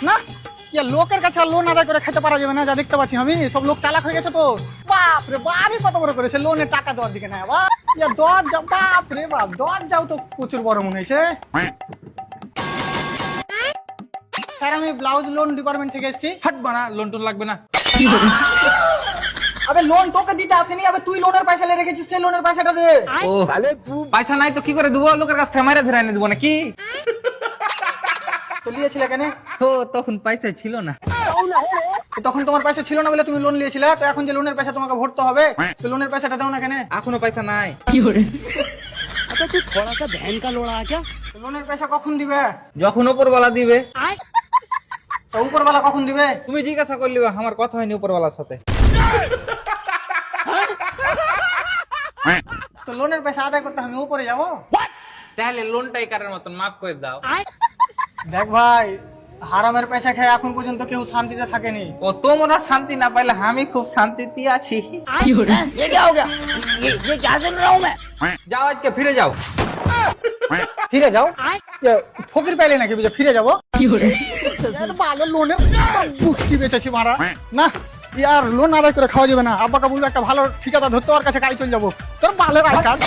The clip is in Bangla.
না ইয়া লোকের কাছে লোন আদায় করে খেতে পারা যাবে না, যা দেখতে পাচ্ছি আমি। সব লোক চালাক হয়ে গেছে তো। বাপ রে বাড়ি কত বড় করেছে, লোনের টাকা দেওয়ার দিকে না বাপ। ইয়া দরজা, বাপ রে বাপ, দরজাও তো প্রচুর বড় মনে হয়েছে। স্যার আমি ব্লাউজ লোন ডিপার্টমেন্ট থেকে এসেছি। হাট বানা, লোন টোন লাগবে না। আবে লোন তোকে দিতে আসেনি, আবে তুই লোনের পয়সা নিয়ে রেখেছিস, সেই লোনের পয়সাটা দে। ও পয়সা নাই তো কি করে দেবো? লোকের কাছ থেকে মাইরা ধরে এনে দেবো নাকি? তো লিয়েছিলে কেন? ও তখন পয়সা ছিল না। তো তখন তোমার পয়সা ছিল না বলে তুমি লোন নিয়েছিলে, তো এখন যে লোনের পয়সা তোমাকে ভরতে হবে, তো লোনের পয়সাটা দাও না কেন? এখনো পয়সা নাই। अच्छा तू थोड़ा सा बहन का लोड़ा है क्या? তো লোনের পয়সা কখন দিবে? যখন উপরওয়ালা দিবে। তো উপরওয়ালা কখন দিবে? তুমি জিজ্ঞাসা করলি, আমার কথা হয়নি উপরওয়ালার সাথে। তো লোনের পয়সা আদায় করতে আমি উপরে যাবো? তাহলে লোনটাই কারের মতন মাফ করে দাও। দেখ ভাই, হারামের পয়সা খেয়ে এখন পর্যন্ত কেউ শান্তিতে থাকেনি। ও তোমরা শান্তি না পাইলে আমি খুব শান্তিতে আছি। ये क्या हो गया? ये क्या सुन रहा हूँ मैं? যাও আজকে ফিরে যাও। ফিরে যাও? ফকির পাইলে নাকি বুঝে ফিরে যাবো? ভালো লোনের পুষ্টি বেঁচেছি মারা। না ইয়ার লোন আদায় করে খাওয়া যাবে না। আব্বাকে বলবো একটা ভালো ঠিকাদার ধরতে, ওর কাছে গাড়ি চলে যাবো। তোর ভালো আই কার্ড।